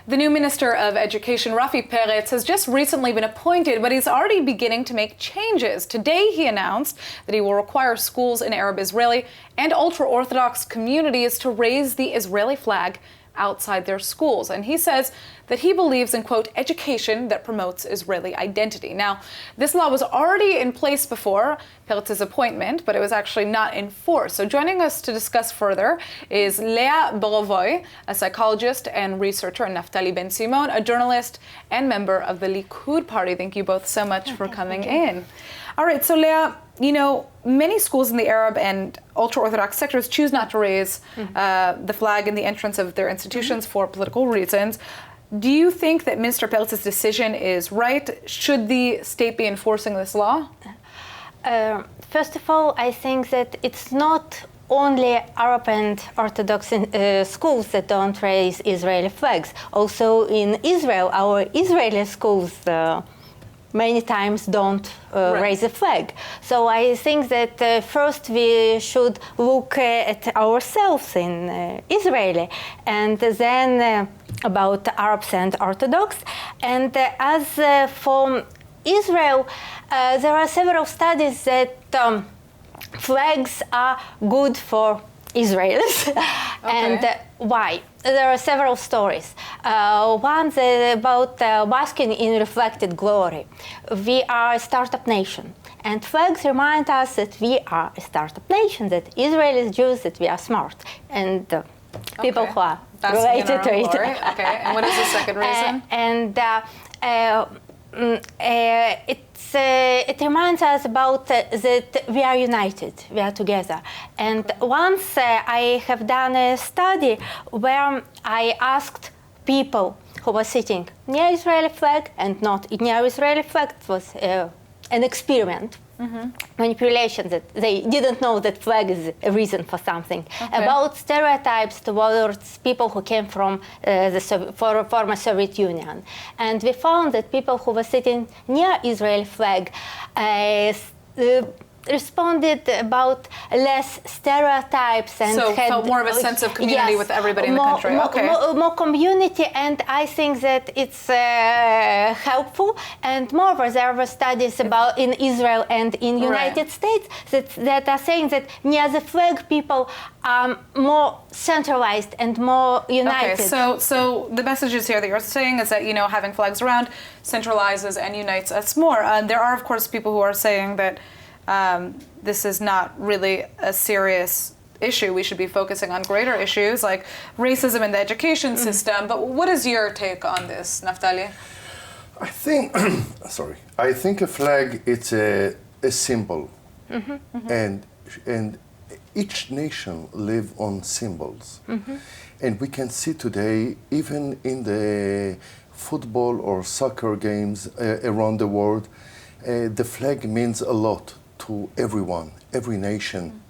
The new Minister of Education, Rafi Peretz, has just recently been appointed, but he's already beginning to make changes. Today, he announced that he will require schools in Arab Israeli and ultra-Orthodox communities to raise the Israeli flag outside their schools. And he says that he believes in, quote, education that promotes Israeli identity. Now, this law was already in place before Peretz's appointment, but it was actually not in force. So joining us to discuss further is Leah Borovoi, a psychologist and researcher, and Naphtali Bensimon, a journalist and member of the Likud party. Thank you both so much for coming in. All right, so Leah, you know, many schools in the Arab and ultra-Orthodox sectors choose not to raise the flag in the entrance of their institutions for political reasons. Do you think that Minister Peretz's decision is right? Should the state be enforcing this law? First of all, I think that it's not only Arab and Orthodox schools that don't raise Israeli flags. Also in Israel, our Israeli schools many times don't raise a flag. So I think that first we should look at ourselves in Israeli, and then about Arabs and Orthodox. And as for Israel, there are several studies that flags are good for Israelis. And why? There are several stories. One about basking in reflected glory. We are a startup nation, and flags remind us that we are a startup nation, that Israelis, Jews, that we are smart, and people who are related to it. Okay, and what is the second reason? It reminds us about that we are united, we are together. And once I have done a study where I asked people who were sitting near Israeli flag and not near Israeli flag. It was an experiment. Manipulation, that they didn't know that flag is a reason for something. About stereotypes towards people who came from the former Soviet Union. And we found that people who were sitting near Israeli flag responded about less stereotypes and so had felt more of a sense of community with everybody in the country. More community, and I think that it's helpful. And moreover, there were studies about in Israel and in United States that are saying that near the flag people are more centralized and more united. Okay, so the messages here that you're saying is that, you know, having flags around centralizes and unites us more. There are, of course, people who are saying that this is not really a serious issue. We should be focusing on greater issues like racism in the education system. But what is your take on this, Naphtali? I think, I think a flag, it's a symbol. And each nation live on symbols. And we can see today, even in the football or soccer games around the world, the flag means a lot to everyone, every nation.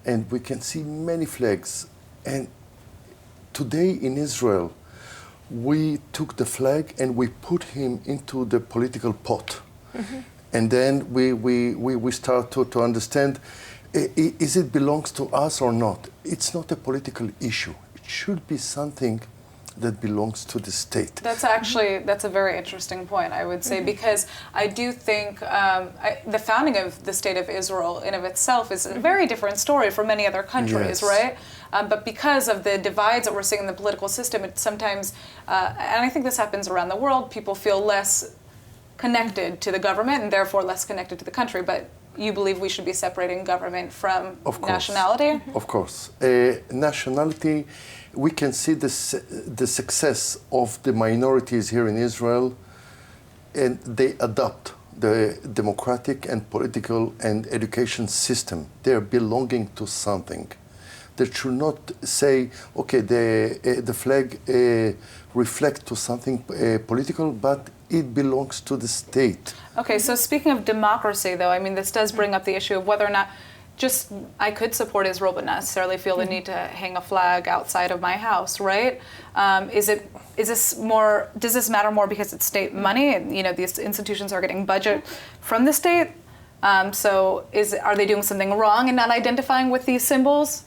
And we can see many flags. And today in Israel, we took the flag and we put him into the political pot. And then we start to understand, is it belongs to us or not? It's not a political issue. It should be something that belongs to the state. That's actually, that's a very interesting point, I would say, because I do think the founding of the State of Israel in of itself is a very different story from many other countries, right? But because of the divides that we're seeing in the political system, it sometimes, and I think this happens around the world, people feel less connected to the government and therefore less connected to the country. But you believe we should be separating government from nationality? Of course. Nationality, we can see the success of the minorities here in Israel, and they adopt the democratic and political and education system. They're belonging to something. They should not say, okay, the flag reflects to something political, but it belongs to the state. Okay, so speaking of democracy, though, I mean, this does bring up the issue of whether or not just I could support Israel, but not necessarily feel the need to hang a flag outside of my house, right? Does this matter more because it's state money, and you know these institutions are getting budget from the state? So are they doing something wrong in not identifying with these symbols?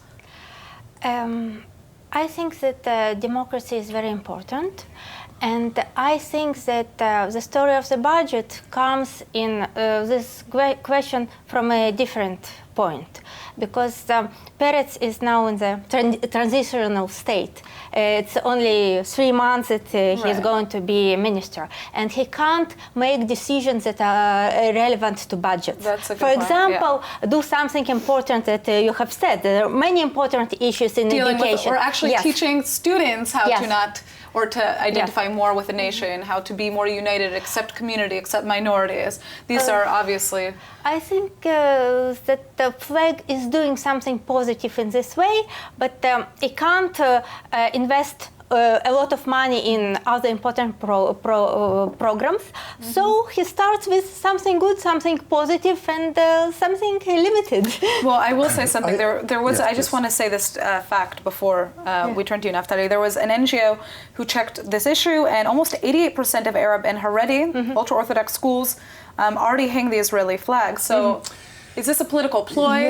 I think that democracy is very important. And I think that the story of the budget comes in this question from a different point, because Peretz is now in the transitional state. It's only 3 months that he's going to be a minister, and he can't make decisions that are relevant to budgets. That's a good For point, example, do something important that you have said. There are many important issues in education. Or actually teaching students how to not, or to identify more with the nation, how to be more united, accept community, accept minorities. These are obviously... I think that the flag is doing something positive in this way, but it can't invest a lot of money in other important programs. So he starts with something good, something positive, and something limited. Well, I will say something. There was. I just want to say this fact before we turn to you, Naphtali. There was an NGO who checked this issue, and almost 88% of Arab and Haredi ultra-Orthodox schools already hang the Israeli flag. So, is this a political ploy?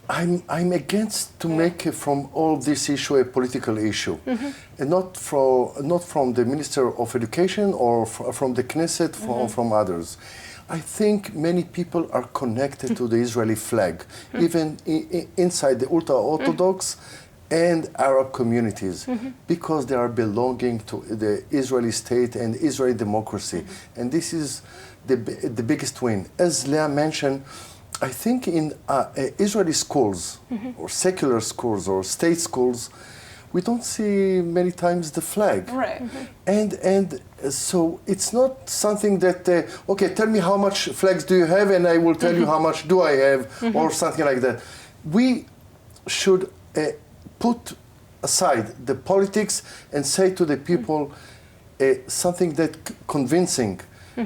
I'm against to make from all this issue a political issue, and not from the Minister of Education or from the Knesset or from others. I think many people are connected to the Israeli flag, even inside the ultra-Orthodox and Arab communities, because they are belonging to the Israeli state and Israeli democracy, and this is the biggest win. As Leah mentioned, I think in Israeli schools, or secular schools, or state schools, we don't see many times the flag. Right. And so it's not something that, okay, tell me how much flags do you have, and I will tell you how much do I have, or something like that. We should put aside the politics and say to the people something that convincing.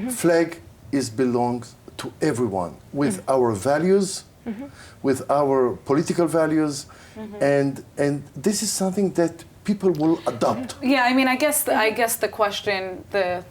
Flag belongs to everyone, with our values, with our political values, and this is something that people will adopt. Yeah, I mean, I guess the question, the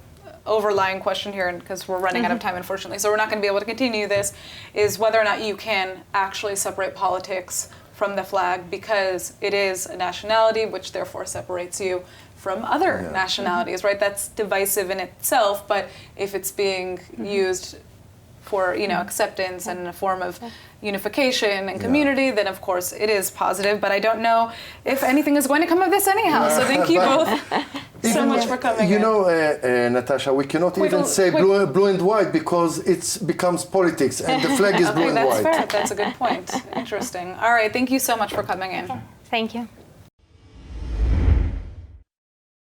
overlying question here, because we're running out of time, unfortunately, so we're not going to be able to continue this, is whether or not you can actually separate politics from the flag, because it is a nationality, which therefore separates you from other nationalities, right? That's divisive in itself, but if it's being used for acceptance and a form of unification and community, then of course it is positive. But I don't know if anything is going to come of this anyhow. So thank you both so much for coming. Natasha, we cannot even say blue and white because it becomes politics, and the flag is blue and white. That's fair. That's a good point. Interesting. All right. Thank you so much for coming in. Thank you.